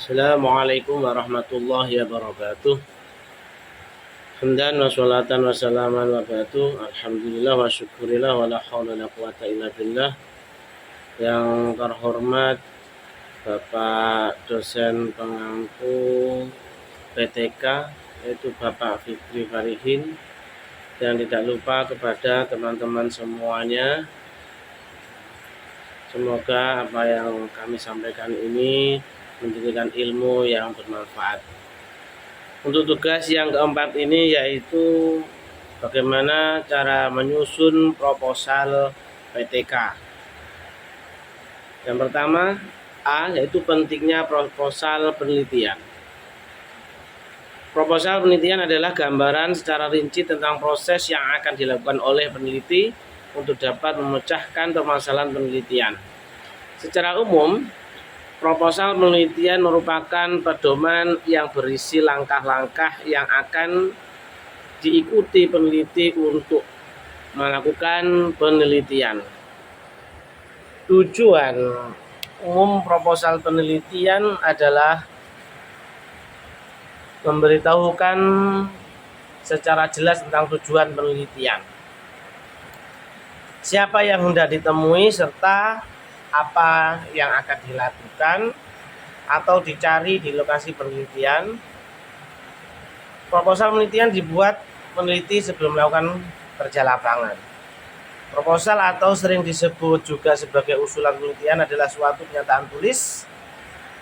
Assalamualaikum warahmatullahi wabarakatuh. Hamdan wa sholatan wa salaman wa ba'du. Alhamdulillah wa syukurillah wa la hawla wa la quwata illa billah. Yang terhormat Bapak dosen pengampu PTK yaitu Bapak Fikri Farihin, dan tidak lupa kepada teman-teman semuanya. Semoga apa yang kami sampaikan ini menjadikan ilmu yang bermanfaat. Untuk tugas yang keempat ini yaitu bagaimana cara menyusun proposal PTK. Yang pertama A, yaitu pentingnya proposal penelitian. Proposal penelitian adalah gambaran secara rinci tentang proses yang akan dilakukan oleh peneliti untuk dapat memecahkan permasalahan penelitian. Secara umum, proposal penelitian merupakan pedoman yang berisi langkah-langkah yang akan diikuti peneliti untuk melakukan penelitian. Tujuan umum proposal penelitian adalah memberitahukan secara jelas tentang tujuan penelitian, siapa yang hendak ditemui, serta apa yang akan dilakukan atau dicari di lokasi penelitian. Proposal penelitian dibuat peneliti sebelum melakukan kerja lapangan. Proposal atau sering disebut juga sebagai usulan penelitian adalah suatu pernyataan tulis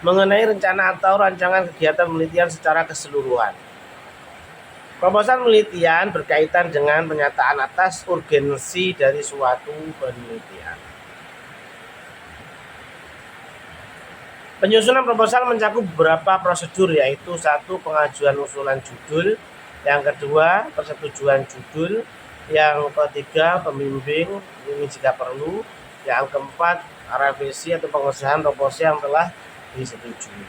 mengenai rencana atau rancangan kegiatan penelitian secara keseluruhan. Proposal penelitian berkaitan dengan pernyataan atas urgensi dari suatu penelitian. Penyusunan proposal mencakup beberapa prosedur, yaitu 1. Pengajuan usulan judul, yang kedua persetujuan judul, yang ketiga pembimbing ini jika perlu, yang keempat revisi atau pengesahan proposal yang telah disetujui.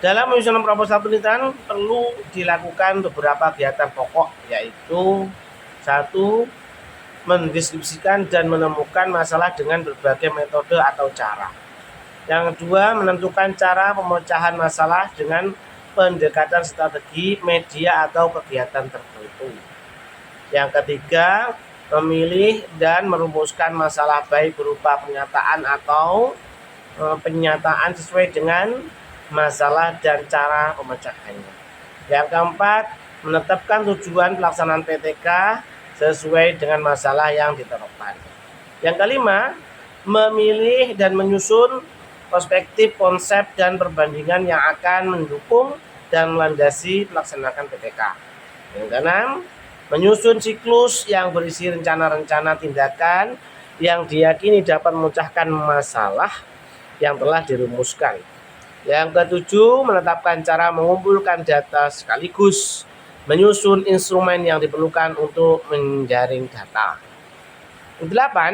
Dalam penyusunan proposal penelitian perlu dilakukan beberapa kegiatan pokok, yaitu 1. Mendeskripsikan dan menemukan masalah dengan berbagai metode atau cara. Yang kedua, menentukan cara pemecahan masalah dengan pendekatan strategi, media, atau kegiatan tertentu. Yang ketiga, memilih dan merumuskan masalah baik berupa pernyataan atau penyataan sesuai dengan masalah dan cara pemecahannya. Yang keempat, menetapkan tujuan pelaksanaan PTK sesuai dengan masalah yang diterapkan. Yang kelima, memilih dan menyusun perspektif, konsep, dan perbandingan yang akan mendukung dan melandasi pelaksanaan PTK. Yang keenam, menyusun siklus yang berisi rencana-rencana tindakan yang diyakini dapat memecahkan masalah yang telah dirumuskan. Yang ketujuh, menetapkan cara mengumpulkan data sekaligus menyusun instrumen yang diperlukan untuk menjaring data. Yang delapan,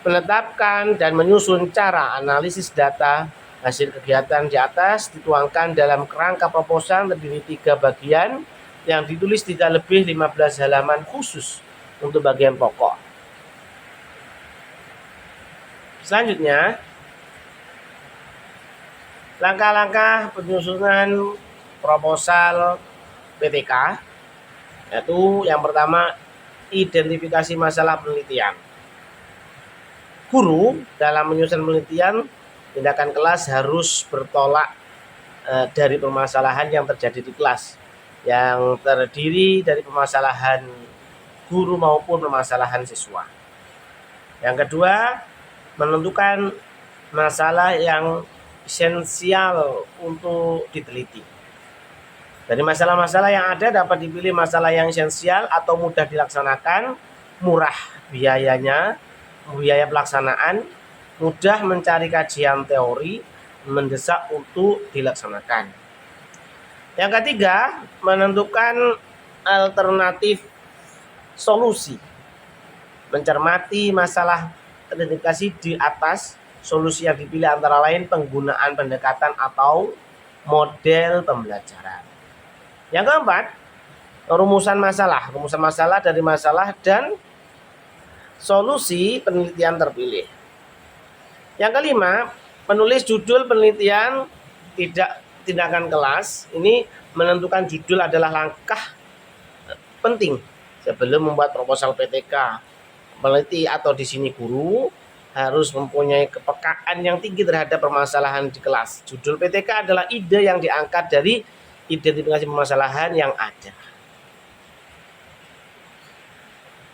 menetapkan dan menyusun cara analisis data. Hasil kegiatan di atas dituangkan dalam kerangka proposal terdiri 3 bagian yang ditulis tidak lebih 15 halaman khusus untuk bagian pokok. Selanjutnya, langkah-langkah penyusunan proposal PTK, yaitu yang pertama, identifikasi masalah penelitian. Guru dalam menyusun penelitian, tindakan kelas harus bertolak dari permasalahan yang terjadi di kelas, yang terdiri dari permasalahan guru maupun permasalahan siswa. Yang kedua, menentukan masalah yang esensial untuk diteliti. Dari masalah-masalah yang ada dapat dipilih masalah yang esensial atau mudah dilaksanakan, murah biayanya, biaya pelaksanaan, mudah mencari kajian teori, mendesak untuk dilaksanakan. Yang ketiga, menentukan alternatif solusi. Mencermati masalah terindikasi di atas, solusi yang dipilih antara lain penggunaan pendekatan atau model pembelajaran. Yang keempat, rumusan masalah dari masalah dan solusi penelitian terpilih. Yang kelima, Menulis judul penelitian tidak tindakan kelas. Ini menentukan judul adalah langkah penting sebelum membuat proposal PTK. Peneliti atau di sini guru harus mempunyai kepekaan yang tinggi terhadap permasalahan di kelas. Judul PTK adalah ide yang diangkat dari identifikasi permasalahan yang ada.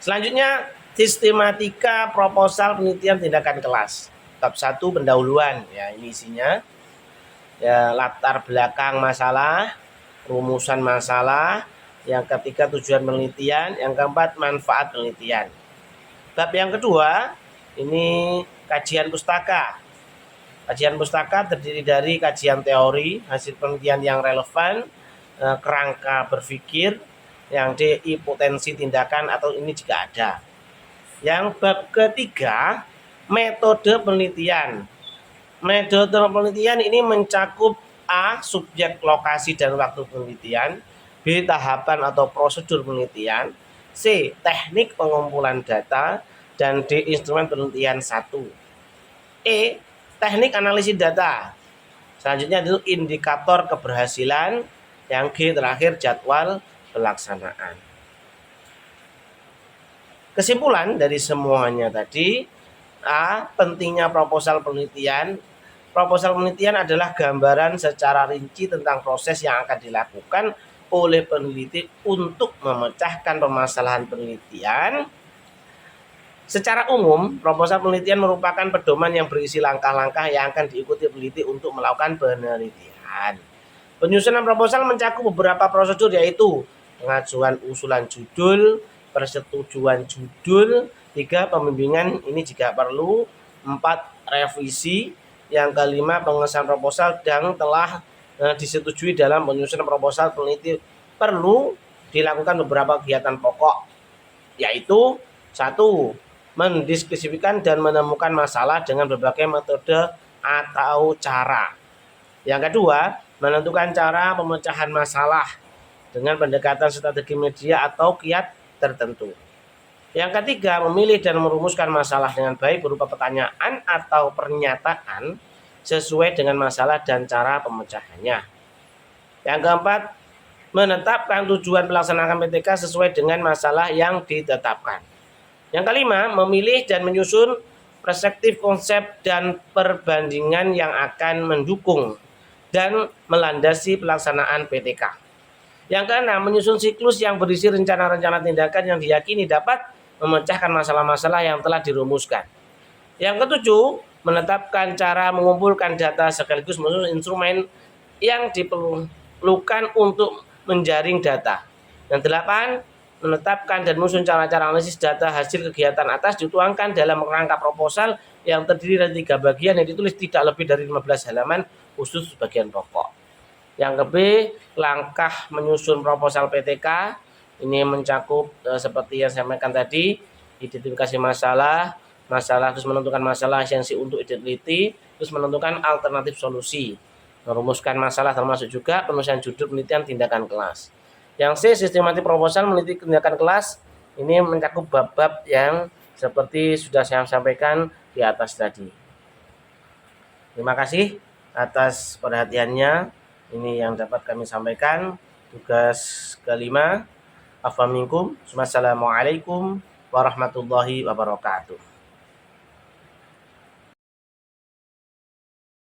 Selanjutnya, sistematika proposal penelitian tindakan kelas. Bab 1 pendahuluan, ya ini isinya. Ya, latar belakang masalah, rumusan masalah, yang ketiga tujuan penelitian, yang keempat manfaat penelitian. Bab yang kedua, ini kajian pustaka. Kajian pustaka terdiri dari kajian teori, hasil penelitian yang relevan, kerangka berpikir, yang DI potensi tindakan atau ini juga ada. Yang bab ketiga, metode penelitian. Metode penelitian ini mencakup A. subjek, lokasi, dan waktu penelitian, B. tahapan atau prosedur penelitian, C. teknik pengumpulan data, dan D. instrumen penelitian 1. E. teknik analisis data. Selanjutnya itu indikator keberhasilan. Yang G terakhir jadwal pelaksanaan. Kesimpulan dari semuanya tadi, A. pentingnya proposal penelitian. Proposal penelitian adalah gambaran secara rinci tentang proses yang akan dilakukan oleh peneliti untuk memecahkan permasalahan penelitian. Secara umum, proposal penelitian merupakan pedoman yang berisi langkah-langkah yang akan diikuti peneliti untuk melakukan penelitian. Penyusunan proposal mencakup beberapa prosedur, yaitu pengajuan usulan judul, persetujuan judul, 3 pembimbingan ini jika perlu, 4 revisi, yang kelima pengesahan proposal yang telah disetujui dalam penyusunan proposal peneliti perlu dilakukan beberapa kegiatan pokok, yaitu 1. mendiskusikan dan menemukan masalah dengan berbagai metode atau cara. Yang kedua, menentukan cara pemecahan masalah dengan pendekatan strategi media atau kiat tertentu. Yang ketiga, memilih dan merumuskan masalah dengan baik berupa pertanyaan atau pernyataan sesuai dengan masalah dan cara pemecahannya. Yang keempat, menetapkan tujuan pelaksanaan PTK sesuai dengan masalah yang ditetapkan. Yang kelima, memilih dan menyusun perspektif, konsep, dan perbandingan yang akan mendukung dan melandasi pelaksanaan PTK. Yang keenam, menyusun siklus yang berisi rencana-rencana tindakan yang diyakini dapat memecahkan masalah-masalah yang telah dirumuskan. Yang ketujuh, menetapkan cara mengumpulkan data sekaligus menyusun instrumen yang diperlukan untuk menjaring data. Yang delapan, menetapkan dan menyusun cara-cara analisis data hasil kegiatan atas dituangkan dalam kerangka proposal yang terdiri dari 3 bagian yang ditulis tidak lebih dari 15 halaman khusus bagian pokok. Yang ke B, langkah menyusun proposal PTK. Ini mencakup seperti yang saya sampaikan tadi, identifikasi masalah, terus menentukan masalah esensi untuk diteliti, terus menentukan alternatif solusi, merumuskan masalah termasuk juga penulisan judul penelitian tindakan kelas. Yang C, sistematik proposal meneliti tindakan kelas. Ini mencakup bab-bab yang seperti sudah saya sampaikan di atas tadi. Terima kasih atas perhatiannya. Ini yang dapat kami sampaikan. Tugas kelima. Assalamualaikum warahmatullahi wabarakatuh.